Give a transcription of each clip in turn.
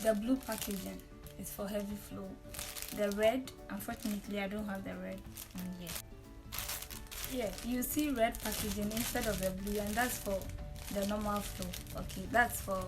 the blue packaging is for heavy flow. The red, unfortunately I don't have the red one here. Yeah, you see red packaging instead of the blue, and that's for the normal flow. Okay, that's for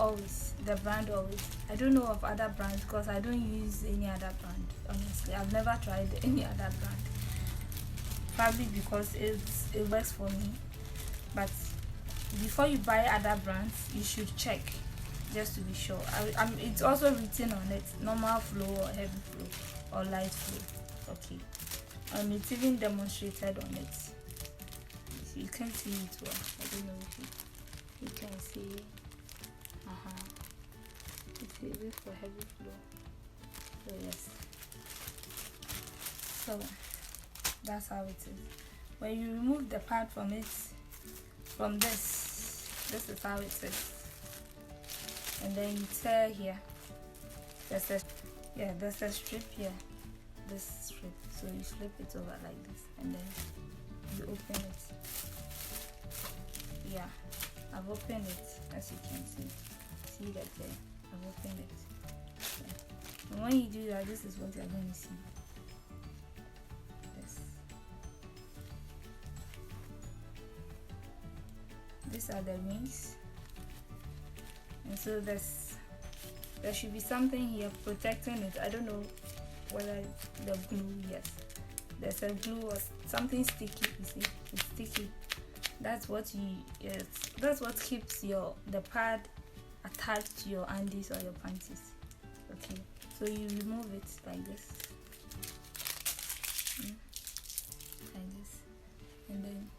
Always, the brand Always. I don't know of other brands because I don't use any other brand. Honestly, I've never tried any other brand. Probably because it works for me. But before you buy other brands, you should check just to be sure. It's also written on it, normal flow or heavy flow or light flow. Okay, it's even demonstrated on it. You can see it well. I don't know if you can see. It's this for heavy flow. So yes. So that's how it is. When you remove the pad from it, from this is how it is. And then you tear here. There's a strip here. This strip. So you flip it over like this, and then you open it. Yeah, I've opened it, as you can see. See that there? I've opened it. Yeah. And when you do that, this is what you're going to see. These are the rings, and so there should be something here protecting it. I don't know whether the glue. Yes, there's a glue or something sticky. You see, it's sticky. That's what keeps the pad attached to your undies or your panties. Okay, so you remove it like this, like this, and then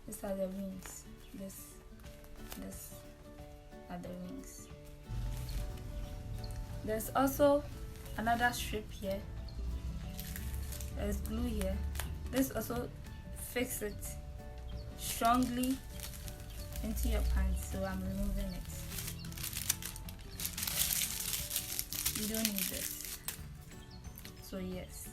these are the rings. This are the rings. There's also another strip here. There's glue here. This also fix it strongly into your pants, so I'm removing it. You don't need this. So yes,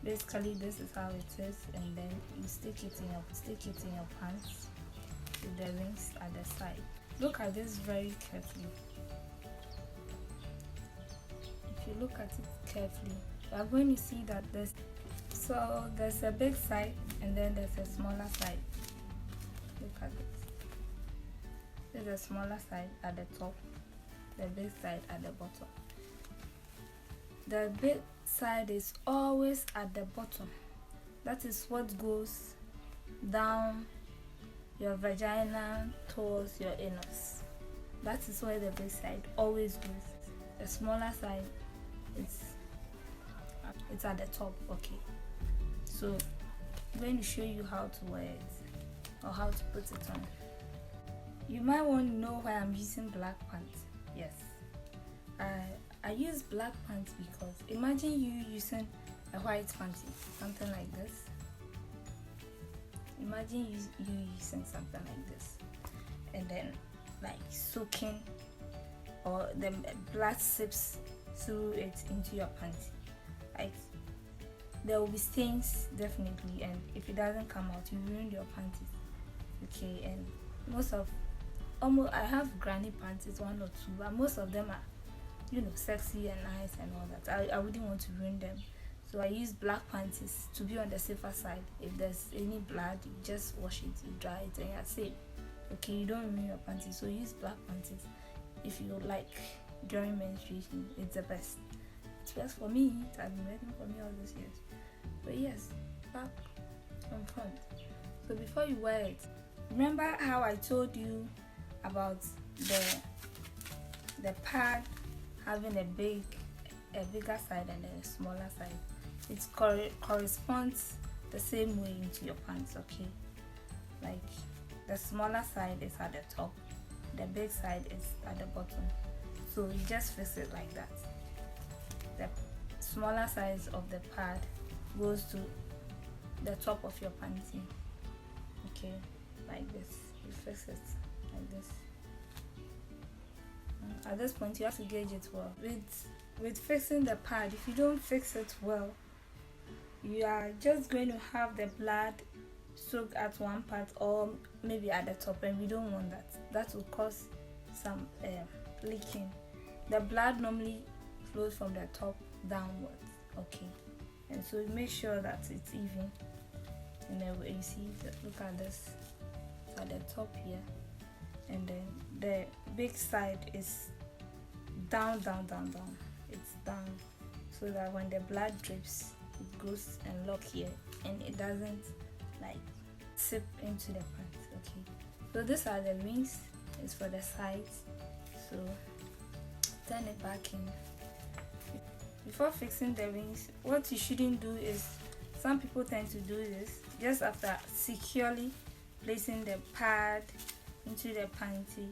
basically this is how it is, and then you stick it in your pants with the rings at the side. Look at this very carefully. If you look at it carefully, you are going to see that there's a big side and then there's a smaller side. Look at it. There's a smaller side at the top, the big side at the bottom. The big side is always at the bottom. That is what goes down your vagina towards your anus. That is where the big side always goes. The smaller side, it's at the top. Okay, so I'm going to show you how to wear it or how to put it on. You might want to know why I'm using black pants. Yes, I use black pants because imagine you using a white panty, something like this. Imagine you using something like this, and then like soaking, or the blood seeps through it into your panty. Like there will be stains definitely, and if it doesn't come out, you ruin your panties. Okay, and I have granny panties, one or two, but most of them are, sexy and nice and all that. I wouldn't want to ruin them. So I use black panties to be on the safer side. If there's any blood, you just wash it, you dry it, and you're safe. Okay, you don't ruin your panties. So use black panties if you like during menstruation. It's the best. It's best for me. It has been working for me all these years. But yes, back and front. So before you wear it, remember how I told you about the pad having a bigger side and a smaller side. It corresponds the same way into your pants. Okay, like the smaller side is at the top, the big side is at the bottom. So you just fix it like that. The smaller size of the pad goes to the top of your panty. Okay, like this. You fix it like this. At this point, you have to gauge it well. With fixing the pad, if you don't fix it well, you are just going to have the blood soak at one part or maybe at the top, and we don't want that. That will cause some leaking. The blood normally flows from the top downwards, okay, and so make sure that it's even in a way. You see, look at this at the top here, and then the big side is down. It's down, so that when the blood drips, it goes and lock here, and it doesn't like sip into the pants. Okay, so these are the rings. It's for the sides, so turn it back in. Before fixing the rings, what you shouldn't do is, some people tend to do this just after securely placing the pad into the panty,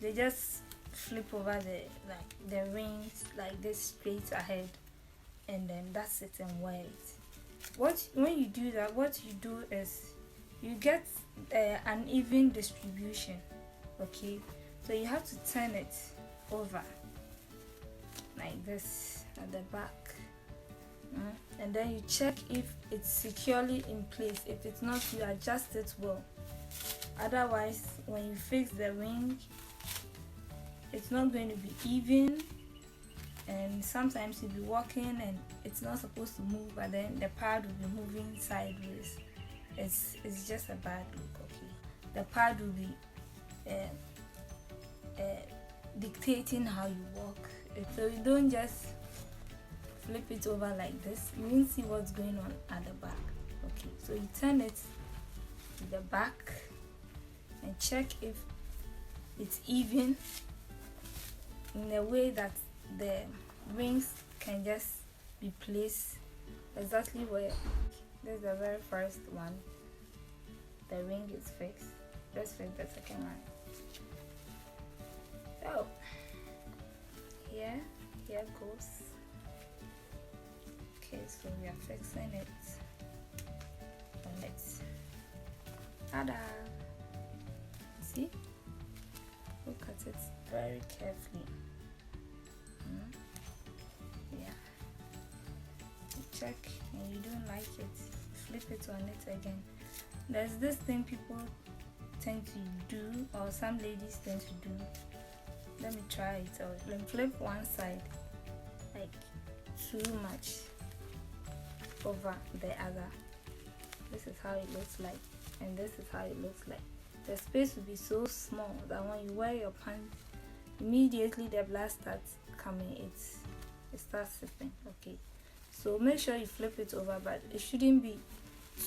they just flip over the rings like this straight ahead, and then that's it and wear it. When you do that, what you do is you get an even distribution, okay, so you have to turn it over like this at the back, and then you check if it's securely in place. If it's not, you adjust it well. Otherwise, when you fix the ring, it's not going to be even, and sometimes you'll be walking and it's not supposed to move, but then the pad will be moving sideways. It's just a bad look, okay. The pad will be dictating how you walk. So you don't just flip it over like this. You won't see what's going on at the back, okay. So you turn it to the back and check if it's even in a way that the rings can just be placed exactly where. This is the very first one. The ring is fixed. Let's fix the second one. So here goes. Okay, so we are fixing it on it. Ta-da! See? Look at it very carefully. Yeah. You check and you don't like it, flip it on it again. There's this thing people tend to do, or some ladies tend to do. Let me try it out. Let me flip one side like too much over the other. This is how it looks like, and this is how it looks like. The space will be so small that when you wear your pants, immediately the blood starts coming. It starts sipping, okay. So make sure you flip it over, but it shouldn't be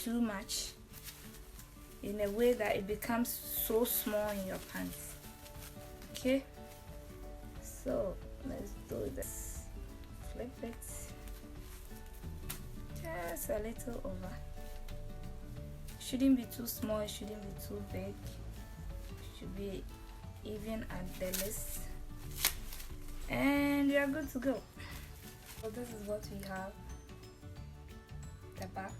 too much in a way that it becomes so small in your pants, okay. So let's do this. Flip it just a little over. Shouldn't be too small, it shouldn't be too big. It should be even at the list, and we are good to go. So this is what we have. The back.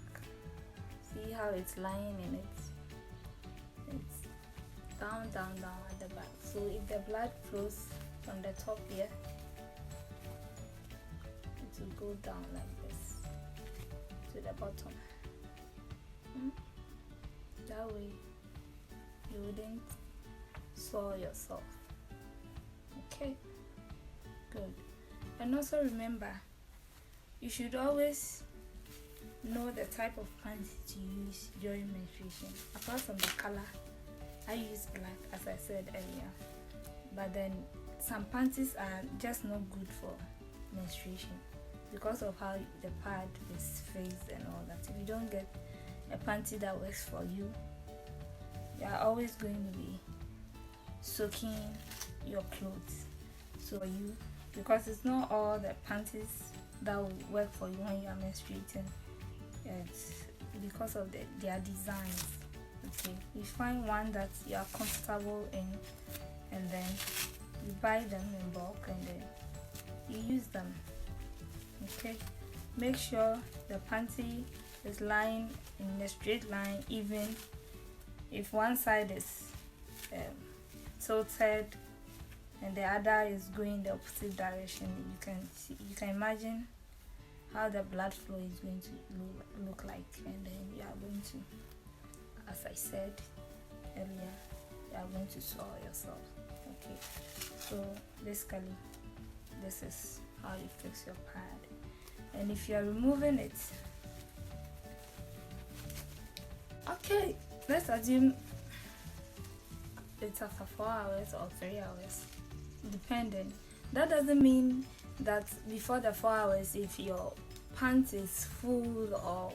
See how it's lying in it? It's down at the back. So if the blood flows from the top here, it will go down like this to the bottom. That way you wouldn't soil yourself. Okay, good. And also remember, you should always know the type of pants to use during menstruation. Apart from the color, I use black as I said earlier, but then some panties are just not good for menstruation because of how the pad is phased and all that. If you don't get a panty that works for you, you are always going to be soaking your clothes. So you, because it's not all the panties that will work for you when you are menstruating. It's because of their designs. Okay, you find one that you are comfortable in, and then you buy them in bulk, and then you use them. Okay, make sure the panty is lying in a straight line, even if one side is tilted and the other is going the opposite direction. You can imagine how the blood flow is going to look like, and then you are going to, as I said earlier, you are going to soil yourself. Okay, so basically this is how you fix your pad. And if you're removing it, okay, let's assume it's after 4 hours or 3 hours, depending. That doesn't mean that before the 4 hours, if your pants is full or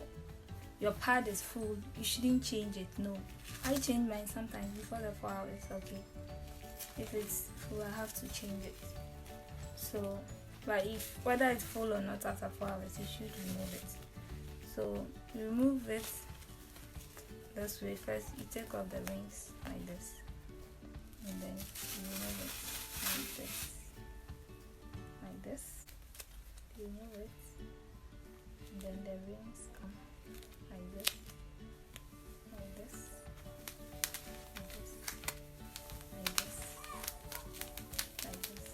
your pad is full, you shouldn't change it. No, I change mine sometimes before the 4 hours. Okay, if it's full, I have to change it. So, but if whether it's full or not after 4 hours, you should remove it. So you remove it this way. First, you take off the rings like this, and then you remove it like this, like this. You remove it, and then the rings come like this, like this, like this, like this, like this.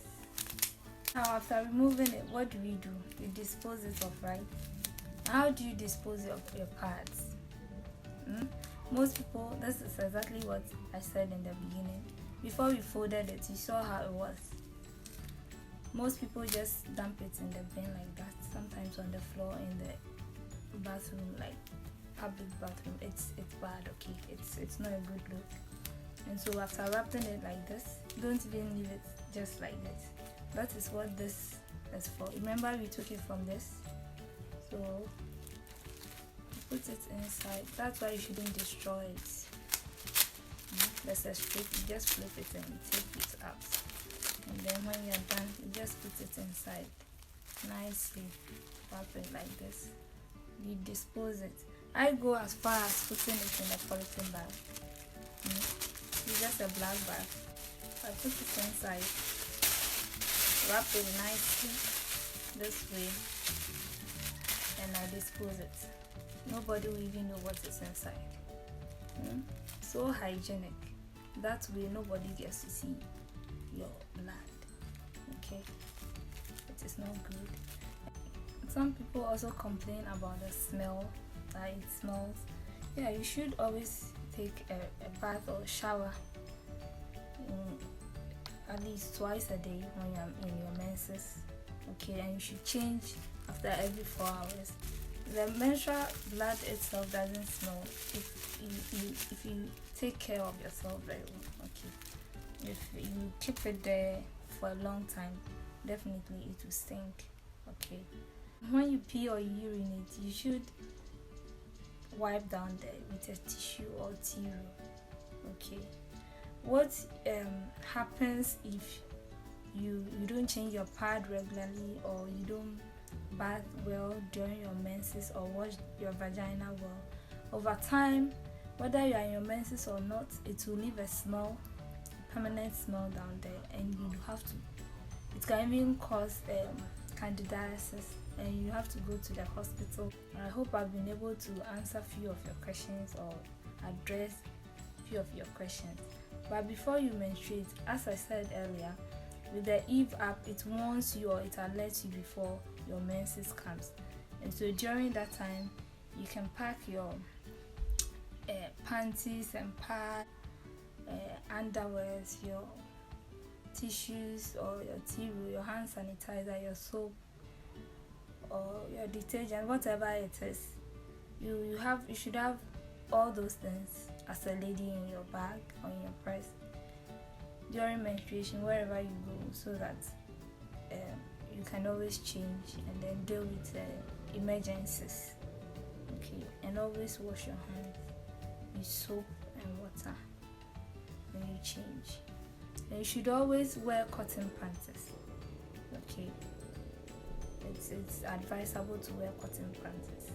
Now, after removing it, what do we do? We dispose it off, right? How do you dispose of your pads? Most people, this is exactly what I said in the beginning. Before we folded it, you saw how it was. Most people just dump it in the bin like that, sometimes on the floor in the bathroom, like public bathroom. It's bad, okay? It's not a good look. And so after wrapping it like this, don't even leave it just like this. That is what this is for. Remember, we took it from this, so put it inside. That's why you shouldn't destroy it. Let's just flip it and take it out. And then when you're done, you just put it inside nicely. Wrap it like this. You dispose it. I go as far as putting it in a polythene bag. It's just a black bag. I put it inside, wrap it nicely this way, and I dispose it. Nobody will even know what is inside. So hygienic. That way nobody gets to see your blood. Okay, it is not good. Some people also complain about the smell, that it smells. Yeah, you should always take a bath or shower at least twice a day when you're in your menses. Okay, and you should change after every 4 hours. The menstrual blood itself doesn't smell if you take care of yourself very well. Okay, if you keep it there for a long time, definitely it will stink. Okay, when you pee or urinate, you should wipe down there with a tissue or tea roll. Okay, what happens if you don't change your pad regularly, or you don't bath well during your menses, or wash your vagina well? Over time, whether you are in your menses or not, it will leave a smell, permanent smell down there, and you have to, it can even cause candidiasis, and you have to go to the hospital. I hope I've been able to answer a few of your questions or address a few of your questions. But before you menstruate, as I said earlier, with the Eve app, it warns you or it alerts you before your menses comes. And so during that time, you can pack your panties and pads, underwears, your tissues or your tea roll, your hand sanitizer, your soap, or your detergent, whatever it is. You should have all those things as a lady in your bag or in your purse during menstruation, wherever you go, so that you can always change and then deal with emergencies. Okay, and always wash your hands with soap and water when you change. And you should always wear cotton panties. Okay, it's advisable to wear cotton panties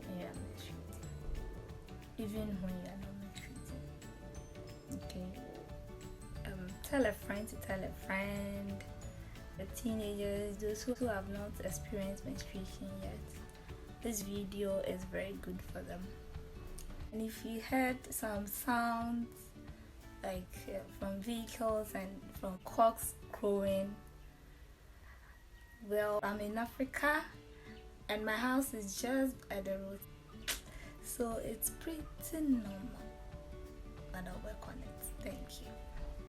when you are menstruating, even when you are not menstruating. Okay. Tell a friend to tell a friend. The teenagers, those who have not experienced menstruation yet, this video is very good for them. And if you heard some sounds like from vehicles and from cocks crowing, well, I'm in Africa and my house is just at the road, so it's pretty normal, but I'll work on it. Thank you.